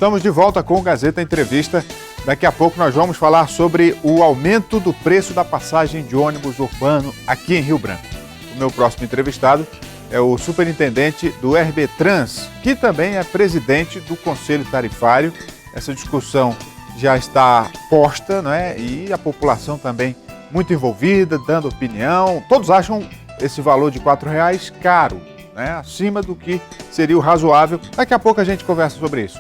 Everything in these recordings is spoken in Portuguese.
Estamos de volta com o Gazeta Entrevista. Daqui a pouco nós vamos falar sobre o aumento do preço da passagem de ônibus urbano aqui em Rio Branco. O meu próximo entrevistado é o superintendente do RBtrans, que também é presidente do Conselho Tarifário. Essa discussão já está posta, né? E a população também muito envolvida, dando opinião. Todos acham esse valor de R$ 4,00 caro, né? Acima do que seria o razoável. Daqui a pouco a gente conversa sobre isso.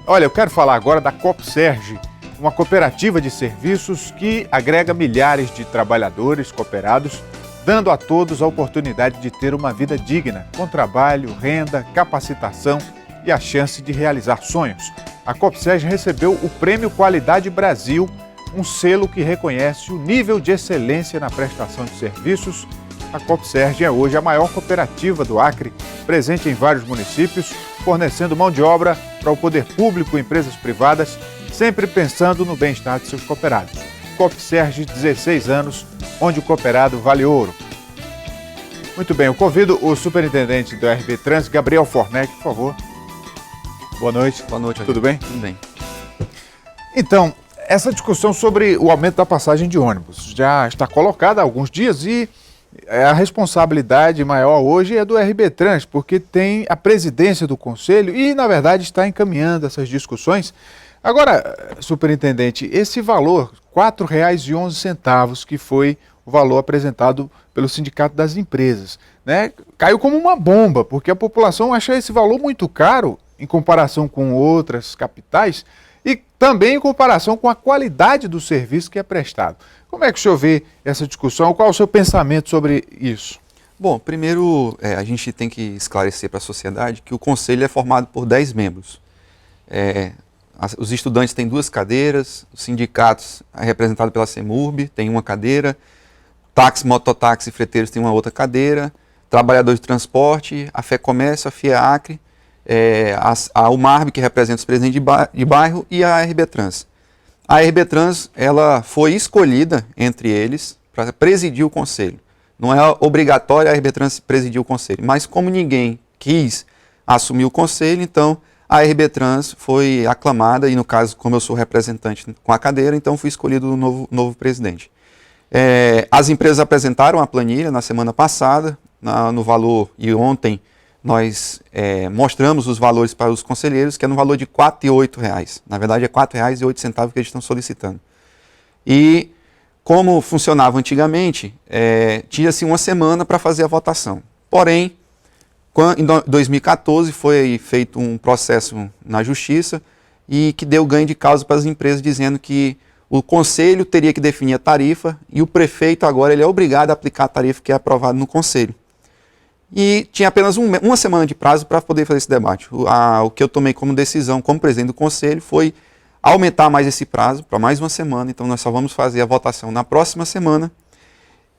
Olha, eu quero falar agora da Copserge, uma cooperativa de serviços que agrega milhares de trabalhadores cooperados, dando a todos a oportunidade de ter uma vida digna, com trabalho, renda, capacitação e a chance de realizar sonhos. A Copserge recebeu o Prêmio Qualidade Brasil, um selo que reconhece o nível de excelência na prestação de serviços. A Copserge é hoje a maior cooperativa do Acre, presente em vários municípios, fornecendo mão de obra para o poder público e empresas privadas, sempre pensando no bem-estar de seus cooperados. Copserge, 16 anos, onde o cooperado vale ouro. Muito bem, eu convido o superintendente do RBtrans, Gabriel Fornec, por favor. Boa noite. Boa noite. Tudo bem? Tudo bem. Então, essa discussão sobre o aumento da passagem de ônibus já está colocada há alguns dias e a responsabilidade maior hoje é do RBtrans, porque tem a presidência do Conselho e, na verdade, está encaminhando essas discussões. Agora, superintendente, esse valor, R$ 4,11, que foi o valor apresentado pelo Sindicato das Empresas, né, caiu como uma bomba, porque a população acha esse valor muito caro em comparação com outras capitais e também em comparação com a qualidade do serviço que é prestado. Como é que o senhor vê essa discussão? Qual é o seu pensamento sobre isso? Bom, primeiro a gente tem que esclarecer para a sociedade que o Conselho é formado por 10 membros. Os estudantes têm 2 cadeiras, os sindicatos representados pela CEMURB tem 1 cadeira, táxi, mototáxi e freteiros tem 1 outra cadeira, trabalhadores de transporte, a FEComércio, a FIAACRE, a UMARB, que representa os presidentes de bairro, e a RBtrans. A RBtrans, ela foi escolhida entre eles para presidir o Conselho. Não é obrigatório a RBtrans presidir o Conselho, mas como ninguém quis assumir o Conselho, então a RBtrans foi aclamada e, no caso, como eu sou representante com a cadeira, então fui escolhido o novo presidente. As empresas apresentaram a planilha na semana passada, no valor, e ontem nós mostramos os valores para os conselheiros, que é no valor de R$ 4,08. Na verdade, é R$ 4,08 que eles estão solicitando. E como funcionava antigamente, tinha-se 1 semana para fazer a votação. Porém, em 2014 foi feito um processo na Justiça e que deu ganho de causa para as empresas, dizendo que o Conselho teria que definir a tarifa e o prefeito agora ele é obrigado a aplicar a tarifa que é aprovada no Conselho. E tinha apenas 1 semana de prazo para poder fazer esse debate. O que eu tomei como decisão, como presidente do Conselho, foi aumentar mais esse prazo para mais 1 semana. Então nós só vamos fazer a votação na próxima semana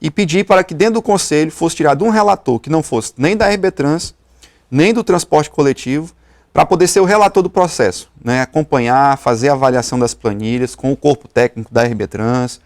e pedir para que dentro do Conselho fosse tirado um relator que não fosse nem da RBtrans, nem do transporte coletivo, para poder ser o relator do processo, né? Acompanhar, fazer a avaliação das planilhas com o corpo técnico da RBtrans,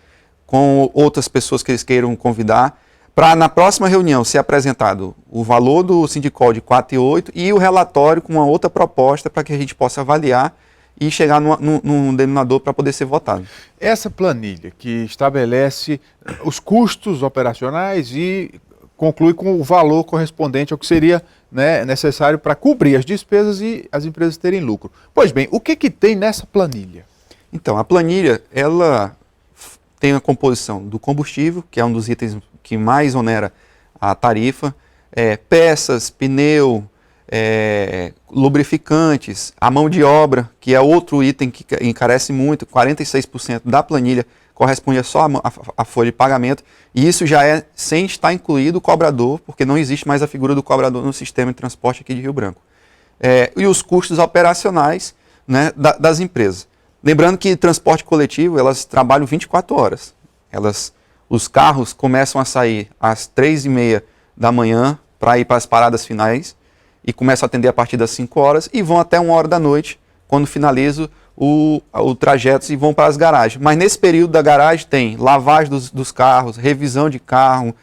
com outras pessoas que eles queiram convidar, para na próxima reunião ser apresentado o valor do Sindicol de 4,08 e o relatório com uma outra proposta para que a gente possa avaliar e chegar num denominador para poder ser votado. Essa planilha que estabelece os custos operacionais e conclui com o valor correspondente ao que seria, né, necessário para cobrir as despesas e as empresas terem lucro. Pois bem, o que tem nessa planilha? Então, a planilha, ela tem a composição do combustível, que é um dos itens que mais onera a tarifa, peças, pneu, lubrificantes, a mão de obra, que é outro item que encarece muito, 46% da planilha corresponde só à folha de pagamento, e isso já é sem estar incluído o cobrador, porque não existe mais a figura do cobrador no sistema de transporte aqui de Rio Branco. E os custos operacionais, né, das empresas. Lembrando que transporte coletivo, elas trabalham 24 horas. Os carros começam a sair às 3h30 da manhã para ir para as paradas finais e começam a atender a partir das 5 horas e vão até 1 hora da noite, quando finaliza o trajeto e vão para as garagens. Mas nesse período da garagem tem lavagem dos carros, revisão de carro,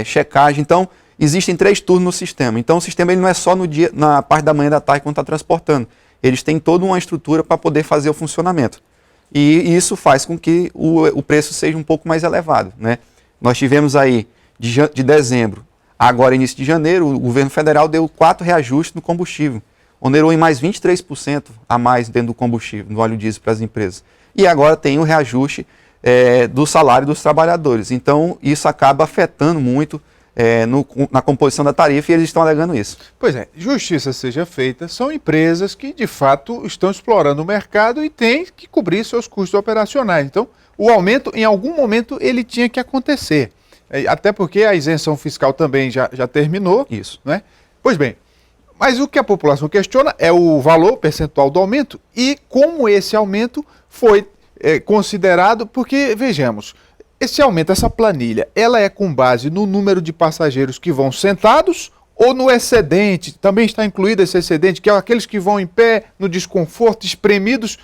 checagem. Então, existem 3 turnos no sistema. Então, o sistema ele não é só no dia, na parte da manhã e da tarde quando está transportando. eles têm toda uma estrutura para poder fazer o funcionamento. E isso faz com que o preço seja um pouco mais elevado, né? Nós tivemos aí, de dezembro, agora início de janeiro, o governo federal deu 4 reajustes no combustível, onerou em mais 23% a mais dentro do combustível, no óleo diesel para as empresas. E agora tem o reajuste do salário dos trabalhadores. Então, isso acaba afetando muito na composição da tarifa, e eles estão alegando isso. Pois é, justiça seja feita, são empresas que de fato estão explorando o mercado e têm que cobrir seus custos operacionais. Então, o aumento, em algum momento, ele tinha que acontecer. Até porque a isenção fiscal também já terminou. Isso. Né? Pois bem, mas o que a população questiona é o valor percentual do aumento e como esse aumento foi considerado, porque, vejamos, esse aumento, essa planilha, ela é com base no número de passageiros que vão sentados ou no excedente? Também está incluído esse excedente, que é aqueles que vão em pé, no desconforto, espremidos?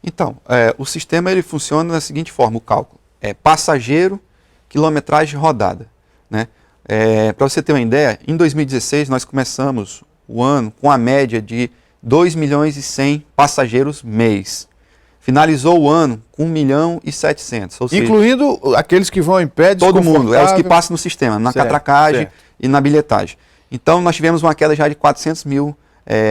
Então, o sistema ele funciona da seguinte forma, o cálculo. Passageiro, quilometragem rodada. Né? Para você ter uma ideia, em 2016 nós começamos o ano com a média de 2 milhões e 100 passageiros mês. Finalizou o ano com 1 milhão e 700. Ou incluindo seja, aqueles que vão em pé, todo mundo, os que passam no sistema, na catracagem e na bilhetagem. Então nós tivemos uma queda já de 400 mil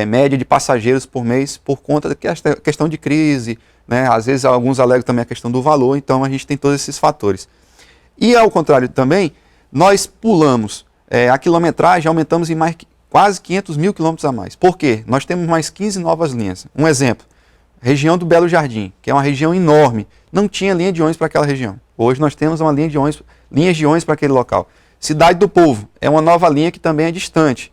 média de passageiros por mês por conta da questão de crise, né? Às vezes alguns alegam também a questão do valor, então a gente tem todos esses fatores. E ao contrário também, nós pulamos a quilometragem, aumentamos em mais quase 500 mil quilômetros a mais. Por quê? Nós temos mais 15 novas linhas. Um exemplo. Região do Belo Jardim, que é uma região enorme, não tinha linha de ônibus para aquela região. Hoje nós temos uma linhas de ônibus para aquele local. Cidade do Povo, é uma nova linha que também é distante.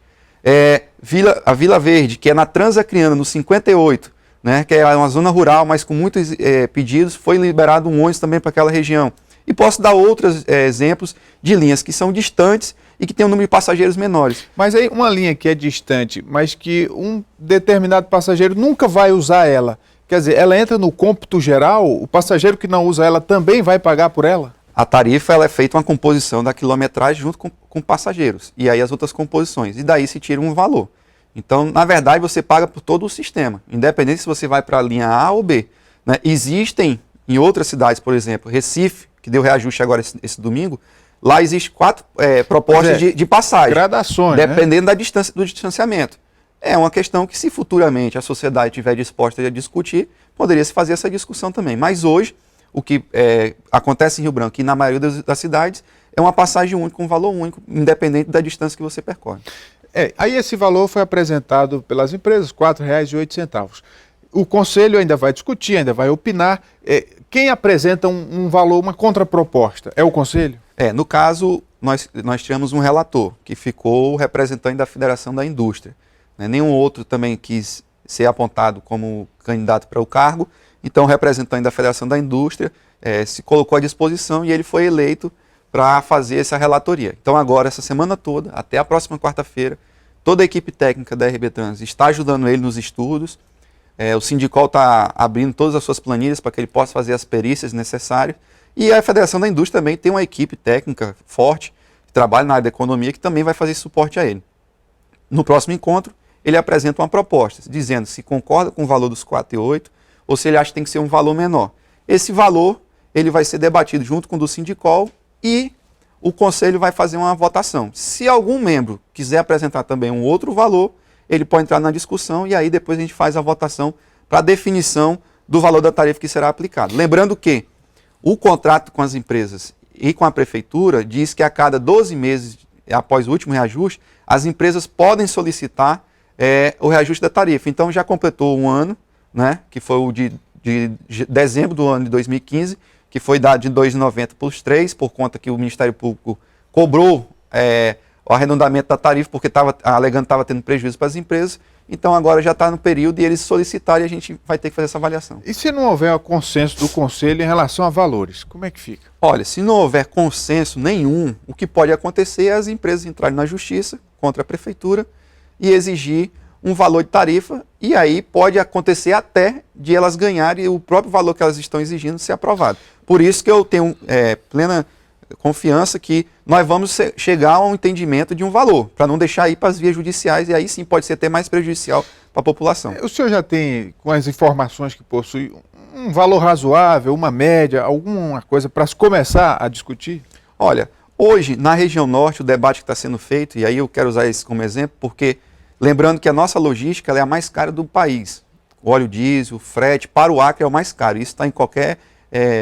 A Vila Verde, que é na Transacriana, no 58, né, que é uma zona rural, mas com muitos pedidos, foi liberado um ônibus também para aquela região. E posso dar outros exemplos de linhas que são distantes e que tem um número de passageiros menores. Mas aí uma linha que é distante, mas que um determinado passageiro nunca vai usar ela, quer dizer, ela entra no cômputo geral, o passageiro que não usa ela também vai pagar por ela? A tarifa ela é feita uma composição da quilometragem junto com passageiros, e aí as outras composições, e daí se tira um valor. Então, na verdade, você paga por todo o sistema, independente se você vai para a linha A ou B. Né? Existem em outras cidades, por exemplo, Recife, que deu reajuste agora esse domingo, lá existe 4 propostas de passagem. Gradações, dependendo da distância, do distanciamento. É uma questão que, se futuramente a sociedade estiver disposta a discutir, poderia se fazer essa discussão também. Mas hoje, o que acontece em Rio Branco e na maioria das cidades, é uma passagem única, com um valor único, independente da distância que você percorre. Aí esse valor foi apresentado pelas empresas, R$ 4,08. O Conselho ainda vai discutir, ainda vai opinar. Quem apresenta um valor, uma contraproposta? É o Conselho? No caso, nós tivemos um relator, que ficou o representante da Federação da Indústria. Nenhum outro também quis ser apontado como candidato para o cargo, então o representante da Federação da Indústria se colocou à disposição e ele foi eleito para fazer essa relatoria. Então agora, essa semana toda, até a próxima quarta-feira, toda a equipe técnica da RB Trans está ajudando ele nos estudos. O Sindicol está abrindo todas as suas planilhas para que ele possa fazer as perícias necessárias. E a Federação da Indústria também tem uma equipe técnica forte, que trabalha na área da economia, que também vai fazer suporte a ele. No próximo encontro, ele apresenta uma proposta, dizendo se concorda com o valor dos 4,08 ou se ele acha que tem que ser um valor menor. Esse valor ele vai ser debatido junto com o do Sindicol e o Conselho vai fazer uma votação. Se algum membro quiser apresentar também um outro valor, ele pode entrar na discussão e aí depois a gente faz a votação para a definição do valor da tarifa que será aplicado. Lembrando que o contrato com as empresas e com a prefeitura diz que a cada 12 meses, após o último reajuste, as empresas podem solicitar o reajuste da tarifa. Então já completou um ano, né, que foi o de dezembro do ano de 2015, que foi dado de R$ 2,90 para os 3, por conta que o Ministério Público cobrou o arredondamento da tarifa, porque alegando que estava tendo prejuízo para as empresas. Então agora já está no período e eles solicitaram e a gente vai ter que fazer essa avaliação. E se não houver consenso do Conselho em relação a valores, como é que fica? Olha, se não houver consenso nenhum, o que pode acontecer é as empresas entrarem na justiça contra a prefeitura e exigir um valor de tarifa, e aí pode acontecer até de elas ganharem o próprio valor que elas estão exigindo ser aprovado. Por isso que eu tenho plena confiança que nós vamos chegar a um entendimento de um valor, para não deixar ir para as vias judiciais, e aí sim pode ser até mais prejudicial a população. O senhor já tem, com as informações que possui, um valor razoável, uma média, alguma coisa para se começar a discutir? Olha, hoje, na região norte, o debate que está sendo feito, e aí eu quero usar isso como exemplo, porque lembrando que a nossa logística ela é a mais cara do país. O óleo diesel, o frete, para o Acre é o mais caro. Isso está em qualquer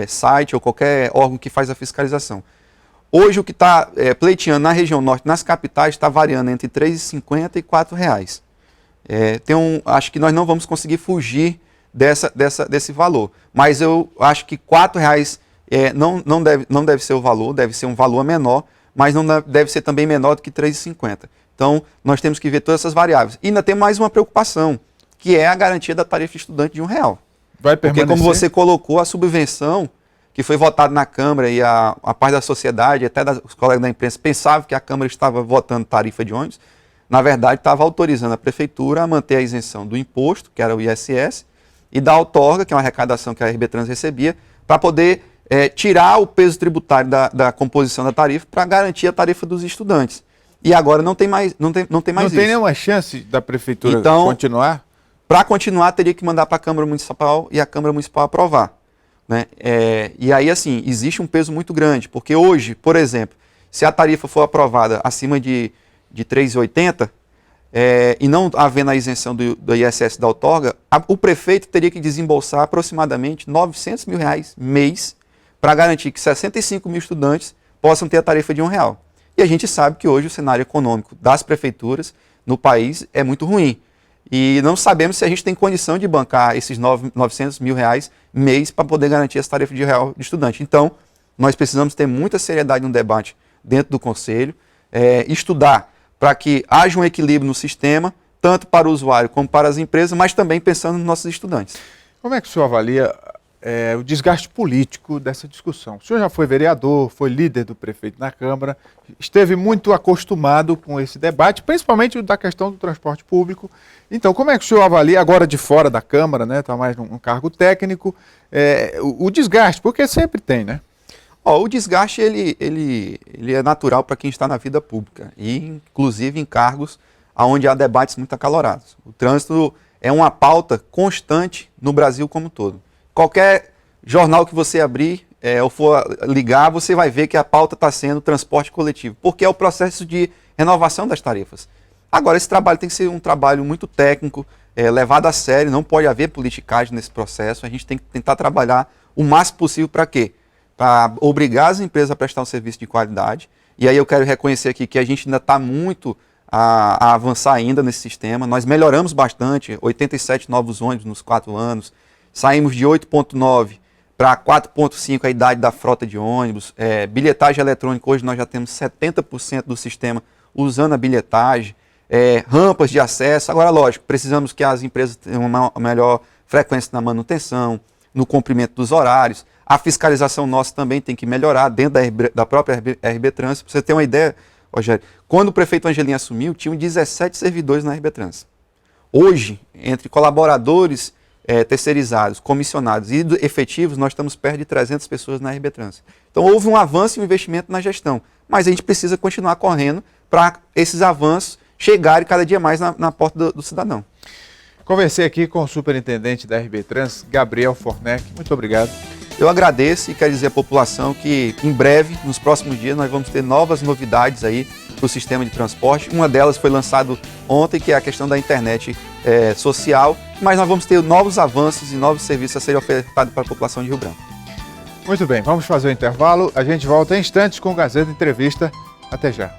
site ou qualquer órgão que faz a fiscalização. Hoje, o que está pleiteando na região norte, nas capitais, está variando entre R$ 3,50 e R$ 4,00. Acho que nós não vamos conseguir fugir desse valor. Mas eu acho que R$ 4,00 não deve ser o valor, deve ser um valor menor, mas não deve ser também menor do que R$ 3,50. Então, nós temos que ver todas essas variáveis. E ainda tem mais uma preocupação, que é a garantia da tarifa estudante de R$ 1,00. Vai permanecer? Porque como você colocou, a subvenção que foi votada na Câmara e a parte da sociedade, até os colegas da imprensa, pensavam que a Câmara estava votando tarifa de ônibus, na verdade estava autorizando a Prefeitura a manter a isenção do imposto, que era o ISS, e da outorga, que é uma arrecadação que a RB Trans recebia, para poder tirar o peso tributário da composição da tarifa para garantir a tarifa dos estudantes. E agora não tem mais isso. Não tem nenhuma chance da Prefeitura continuar? Para continuar, teria que mandar para a Câmara Municipal e a Câmara Municipal aprovar. Né? E aí, assim, existe um peso muito grande, porque hoje, por exemplo, se a tarifa for aprovada acima de R$ 3,80, e não havendo a isenção do ISS da outorga, o prefeito teria que desembolsar aproximadamente R$ 900 mil mês para garantir que 65 mil estudantes possam ter a tarifa de R$ 1,00. E a gente sabe que hoje o cenário econômico das prefeituras no país é muito ruim. E não sabemos se a gente tem condição de bancar esses 900 mil mês para poder garantir essa tarifa de R$ 1,00 de estudante. Então, nós precisamos ter muita seriedade no debate dentro do Conselho, estudar para que haja um equilíbrio no sistema, tanto para o usuário como para as empresas, mas também pensando nos nossos estudantes. Como é que o senhor avalia o desgaste político dessa discussão? O senhor já foi vereador, foi líder do prefeito na Câmara, esteve muito acostumado com esse debate, principalmente da questão do transporte público. Então, como é que o senhor avalia agora de fora da Câmara, né? Está mais num cargo técnico, o desgaste, porque sempre tem, né? O desgaste ele é natural para quem está na vida pública, e inclusive em cargos onde há debates muito acalorados. O trânsito é uma pauta constante no Brasil como um todo. Qualquer jornal que você abrir ou for ligar, você vai ver que a pauta está sendo transporte coletivo, porque é o processo de renovação das tarifas. Agora, esse trabalho tem que ser um trabalho muito técnico, levado a sério, não pode haver politicagem nesse processo, a gente tem que tentar trabalhar o máximo possível para quê? Para obrigar as empresas a prestar um serviço de qualidade, e aí eu quero reconhecer aqui que a gente ainda está muito a avançar ainda nesse sistema. Nós melhoramos bastante, 87 novos ônibus nos 4 anos, saímos de 8,9 para 4,5 a idade da frota de ônibus, bilhetagem eletrônica, hoje nós já temos 70% do sistema usando a bilhetagem, rampas de acesso. Agora, lógico, precisamos que as empresas tenham uma melhor frequência na manutenção, no cumprimento dos horários. A fiscalização nossa também tem que melhorar dentro da própria RB Trans. Para você ter uma ideia, Rogério, quando o prefeito Angelim assumiu, tinham 17 servidores na RB Trans. Hoje, entre colaboradores terceirizados, comissionados e efetivos, nós estamos perto de 300 pessoas na RB Trans. Então houve um avanço e um investimento na gestão, mas a gente precisa continuar correndo para esses avanços chegarem cada dia mais na porta do cidadão. Conversei aqui com o superintendente da RB Trans, Gabriel Fornec. Muito obrigado. Eu agradeço e quero dizer à população que em breve, nos próximos dias, nós vamos ter novas novidades aí para o sistema de transporte. Uma delas foi lançada ontem, que é a questão da internet social, mas nós vamos ter novos avanços e novos serviços a serem ofertados para a população de Rio Branco. Muito bem, vamos fazer o intervalo. A gente volta em instantes com o Gazeta Entrevista. Até já.